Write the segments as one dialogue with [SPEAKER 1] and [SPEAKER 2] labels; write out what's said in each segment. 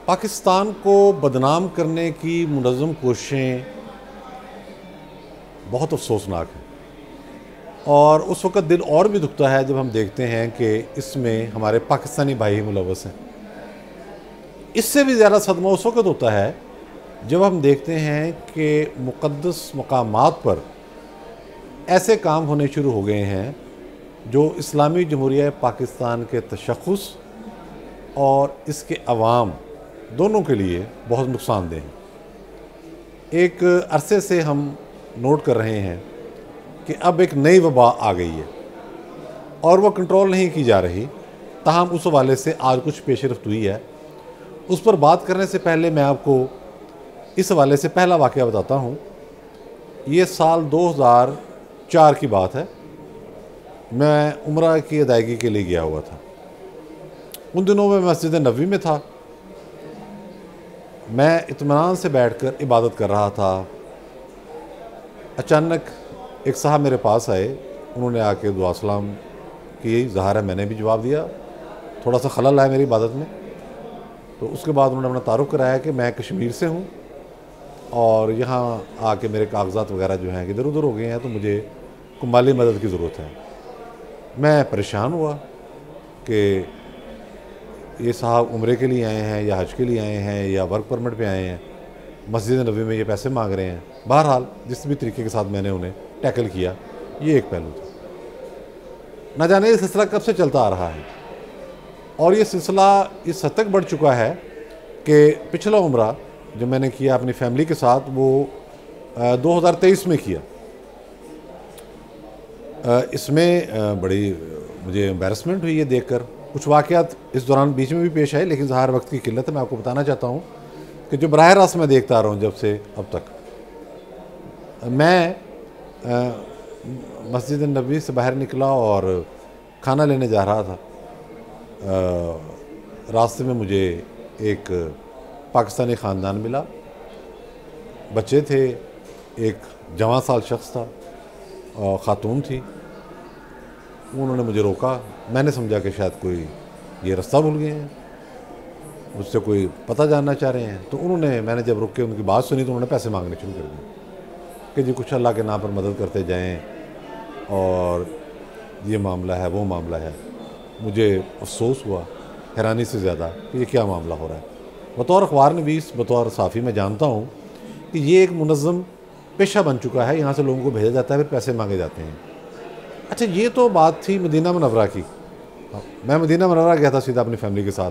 [SPEAKER 1] पाकिस्तान को बदनाम करने की मुनज़्ज़म कोशिशें बहुत अफसोसनाक हैं और उस वक़्त दिल और भी दुखता है जब हम देखते हैं कि इसमें हमारे पाकिस्तानी भाई मुलव्वस हैं। इससे भी ज़्यादा सदमा उस वक़्त होता है जब हम देखते हैं कि मुक़द्दस मकामात पर ऐसे काम होने शुरू हो गए हैं जो इस्लामी जमहूरिया पाकिस्तान के तशख़्ख़ुस और इसके अवाम दोनों के लिए बहुत नुकसानदेह हैं। एक अरसे से हम नोट कर रहे हैं कि अब एक नई वबा आ गई है और वह कंट्रोल नहीं की जा रही। ताहम उस हवाले से आज कुछ पेशरफ्त हुई है। उस पर बात करने से पहले मैं आपको इस हवाले से पहला वाक़या बताता हूँ। ये साल 2004 की बात है। मैं उम्रा की अदायगी के लिए गया हुआ था। उन दिनों में मस्जिद नबवी में था। मैं इत्मीनान से बैठकर इबादत कर रहा था। अचानक एक साहब मेरे पास आए। उन्होंने आके दुआ सलाम की। ज़ाहिर है मैंने भी जवाब दिया। थोड़ा सा खलल आया मेरी इबादत में। तो उसके बाद उन्होंने अपना तारुफ कराया कि मैं कश्मीर से हूँ और यहाँ आके मेरे कागजात वगैरह जो हैं इधर उधर हो गए हैं, तो मुझे को माली मदद की ज़रूरत है। मैं परेशान हुआ कि ये साहब उम्रे के लिए आए हैं या हज के लिए आए हैं या वर्क परमिट पे आए हैं, मस्जिद नबी में ये पैसे मांग रहे हैं। बहरहाल जिस भी तरीके के साथ मैंने उन्हें टैकल किया, ये एक पहलू था। न जाने ये सिलसिला कब से चलता आ रहा है और ये सिलसिला इस हद तक बढ़ चुका है कि पिछला उम्रा जो मैंने किया अपनी फैमिली के साथ वो 2023 में किया। इसमें बड़ी मुझे एम्बैरसमेंट हुई है देखकर। कुछ वाक़यात इस दौरान बीच में भी पेश आए, लेकिन ज़ाहिर वक्त की किल्लत है। मैं आपको बताना चाहता हूँ कि जो बराह रास्त मैं देखता आ रहा हूँ जब से अब तक, मैं मस्जिद नबवी से बाहर निकला और खाना लेने जा रहा था। रास्ते में मुझे एक पाकिस्तानी ख़ानदान मिला। बच्चे थे, एक जवान साल शख्स था और ख़ातून थी। उन्होंने मुझे रोका। मैंने समझा कि शायद कोई ये रास्ता भूल गए हैं, मुझसे कोई पता जानना चाह रहे हैं। तो मैंने जब रुक के उनकी बात सुनी तो उन्होंने पैसे मांगने शुरू कर दिए कि जी कुछ अल्लाह के नाम पर मदद करते जाएं और ये मामला है वो मामला है। मुझे अफसोस हुआ हैरानी से ज़्यादा कि ये क्या मामला हो रहा है। बतौर अखबार नवीस, बतौर साफ़ी मैं जानता हूँ कि ये एक मुनज़्ज़म पेशा बन चुका है। यहाँ से लोगों को भेजा जाता है, फिर पैसे मांगे जाते हैं। अच्छा, ये तो बात थी मदीना मुनव्वरा की। मैं मदीना मुनव्वरा गया था सीधा अपनी फैमिली के साथ।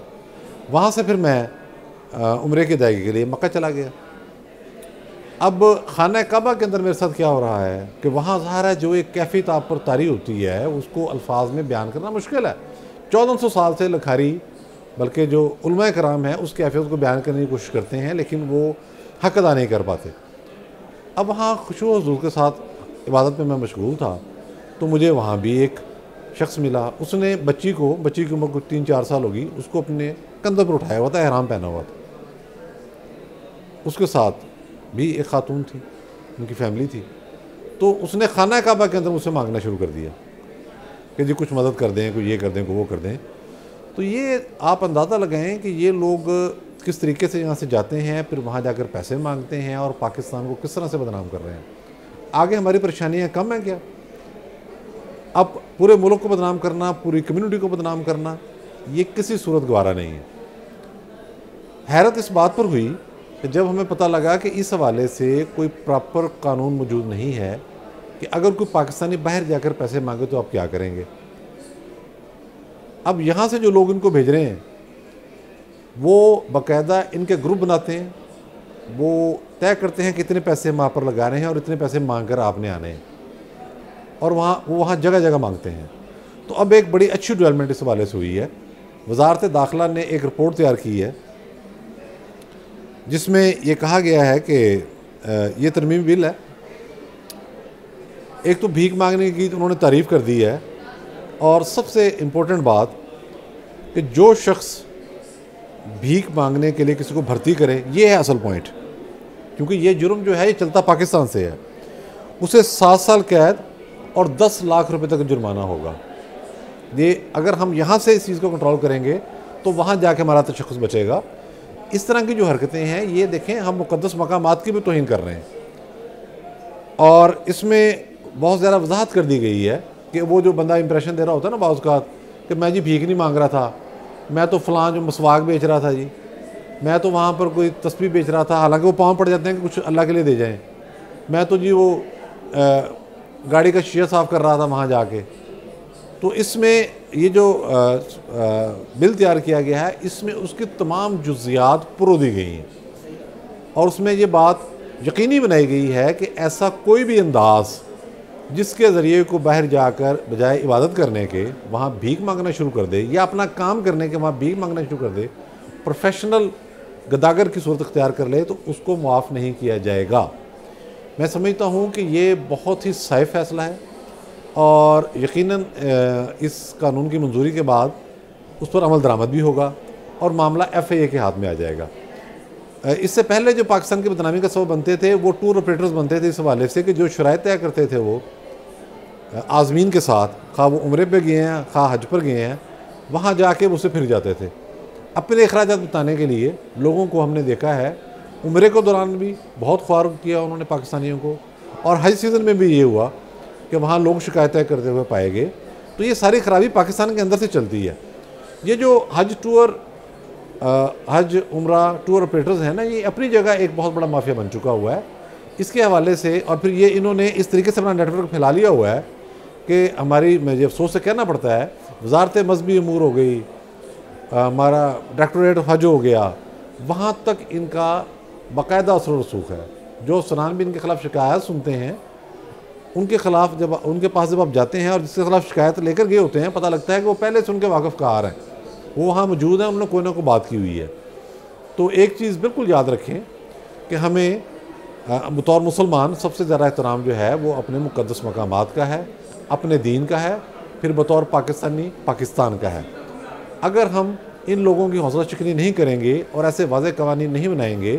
[SPEAKER 1] वहाँ से फिर मैं उम्रे की अदायगी के लिए मक्का चला गया। अब खाना काबा के अंदर मेरे साथ क्या हो रहा है कि वहाँ ज़ाहिर है जो एक कैफियत आप पर तारी होती है उसको अल्फाज में बयान करना मुश्किल है। 1400 साल से लखारी बल्कि जो उलमा कराम है उस कैफियत को बयान करने की कोशिश करते हैं, लेकिन वो हक अदा नहीं कर पाते। अब वहाँ खुशू हुजूर के साथ इबादत में मैं मशगूल था तो मुझे वहाँ भी एक शख्स मिला। उसने बच्ची की उम्र कुछ 3-4 साल होगी, उसको अपने कंधे पर उठाया हुआ था, एहराम पहना हुआ था। उसके साथ भी एक खातून थी, उनकी फैमिली थी। तो उसने खाना काबा के अंदर मुझसे मांगना शुरू कर दिया कि जी कुछ मदद कर दें, कोई ये कर दें, कोई वो कर दें। तो ये आप अंदाज़ा लगाएं कि ये लोग किस तरीके से यहाँ से जाते हैं, फिर वहाँ जाकर पैसे मांगते हैं और पाकिस्तान को किस तरह से बदनाम कर रहे हैं। आगे हमारी परेशानियाँ कम हैं क्या? अब पूरे मुल्क को बदनाम करना, पूरी कम्युनिटी को बदनाम करना, ये किसी सूरत गवारा नहीं है। हैरत इस बात पर हुई कि जब हमें पता लगा कि इस हवाले से कोई प्रॉपर कानून मौजूद नहीं है कि अगर कोई पाकिस्तानी बाहर जाकर पैसे मांगे तो आप क्या करेंगे। अब यहाँ से जो लोग इनको भेज रहे हैं वो बाकायदा इनके ग्रुप बनाते हैं, वो तय करते हैं कि इतने पैसे हम आप पर लगा रहे हैं और इतने पैसे मांग कर आपने आने हैं, और वहाँ जगह जगह मांगते हैं। तो अब एक बड़ी अच्छी डेवलपमेंट इस हवाले से हुई है। वज़ारत दाखिला ने एक रिपोर्ट तैयार की है जिसमें ये कहा गया है कि ये तरमीम बिल है। एक तो भीख मांगने की उन्होंने तारीफ़ कर दी है, और सबसे इम्पोर्टेंट बात कि जो शख्स भीख मांगने के लिए किसी को भर्ती करे, ये है असल पॉइंट, क्योंकि ये जुर्म जो है ये चलता पाकिस्तान से है। उसे 7 साल कैद और 10 लाख रुपए तक जुर्माना होगा। ये अगर हम यहाँ से इस चीज़ को कंट्रोल करेंगे तो वहाँ जाके हमारा तशख़्ख़ुस बचेगा। इस तरह की जो हरकतें हैं ये देखें हम मुक़द्दस मकामात की भी तौहीन कर रहे हैं। और इसमें बहुत ज़्यादा वजाहत कर दी गई है कि वो जो बंदा इंप्रेशन दे रहा होता है ना बाज़ औक़ात कि मैं जी भीख नहीं मांग रहा था, मैं तो फ़लाँ जो मसवाक बेच रहा था जी, मैं तो वहाँ पर कोई तस्बीह बेच रहा था, हालांकि वो पाँव पड़ जाते हैं कि कुछ अल्लाह के लिए दे जाएं, मैं तो जी वो गाड़ी का शीशा साफ़ कर रहा था वहाँ जाके। तो इसमें ये जो बिल तैयार किया गया है इसमें उसकी तमाम जुज़ियात पुरो दी गई हैं और उसमें ये बात यकीनी बनाई गई है कि ऐसा कोई भी अंदाज़ जिसके ज़रिए को बाहर जाकर बजाय इबादत करने के वहाँ भीख मांगना शुरू कर दे या अपना काम करने के वहाँ भीख मांगना शुरू कर दे, प्रोफेशनल गदागर की सूरत अख्तियार कर ले तो उसको मुआफ़ नहीं किया जाएगा। मैं समझता हूँ कि ये बहुत ही सही फ़ैसला है और यकीनन इस कानून की मंजूरी के बाद उस पर अमल दरामद भी होगा और मामला FIA के हाथ में आ जाएगा। इससे पहले जो पाकिस्तान की बदनामी का सबब बनते थे वो टूर ऑपरेटर्स बनते थे इस हवाले से कि जो शराइत तय करते थे वो आज़मीन के साथ, खा वो उम्रे पे गए हैं खा हज पर गए हैं, वहाँ जाके वो उससे फिर जाते थे। अपने अखराजात बताने के लिए लोगों को हमने देखा है, उम्रे के दौरान भी बहुत ख्वार किया उन्होंने पाकिस्तानियों को और हज सीज़न में भी ये हुआ कि वहाँ लोग शिकायतें करते हुए पाए गए। तो ये सारी खराबी पाकिस्तान के अंदर से चलती है। ये जो हज उम्रा टूर ऑपरेटर्स हैं ना, ये अपनी जगह एक बहुत बड़ा माफिया बन चुका हुआ है। इसके हवाले से और फिर ये इन्होंने इस तरीके से अपना नेटवर्क फैला लिया हुआ है कि हमारी, मुझे अफसोस से कहना पड़ता है, वजारत मजहबी अमूर हो गई, हमारा डायरेक्टोरेट हज हो गया, वहाँ तक इनका बाकायदा असर रसूख है। जो अफसरान भी इनके ख़िलाफ़ शिकायत सुनते हैं उनके ख़िलाफ़ जब उनके पास जब आप जाते हैं और जिसके ख़िलाफ़ शिकायत लेकर गए होते हैं, पता लगता है कि वो पहले से उनके वाक़फ़ कार हैं, वो वहाँ मौजूद हैं, उन्होंने कोई ना कोई बात की हुई है। तो एक चीज़ बिल्कुल याद रखें कि हमें बतौर मुसलमान सबसे ज़्यादा एहतराम जो है वो अपने मुक़द्दस मकामात का है, अपने दीन का है, फिर बतौर पाकिस्तानी पाकिस्तान का है। अगर हम इन लोगों की हौसला शिकनी नहीं करेंगे और ऐसे वाज़ेह कवानीन नहीं बनाएंगे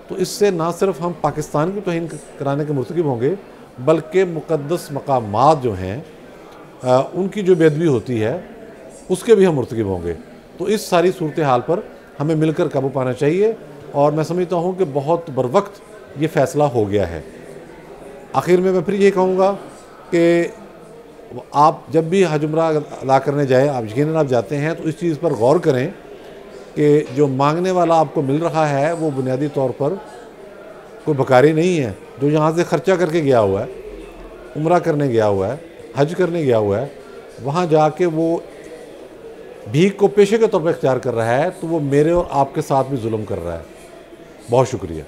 [SPEAKER 1] तो इससे ना सिर्फ हम पाकिस्तान की तौहीन कराने के मुर्तकिब होंगे बल्कि मुक़द्दस मकामात जो हैं उनकी जो बेअदबी होती है उसके भी हम मुर्तकिब होंगे। तो इस सारी सूरत हाल पर हमें मिलकर काबू पाना चाहिए और मैं समझता हूँ कि बहुत बरवक्त ये फ़ैसला हो गया है। आखिर में मैं फिर ये कहूँगा कि आप जब भी हज उम्रा अदा करने जाएँ, आप यकीनन आप जाते हैं तो इस चीज़ पर गौर करें कि जो मांगने वाला आपको मिल रहा है वो बुनियादी तौर पर कोई भिखारी नहीं है जो यहाँ से ख़र्चा करके गया हुआ है, उम्रा करने गया हुआ है, हज करने गया हुआ है, वहाँ जाके वो भीख को पेशे के तौर पर इख्तियार कर रहा है, तो वो मेरे और आपके साथ भी जुल्म कर रहा है। बहुत शुक्रिया।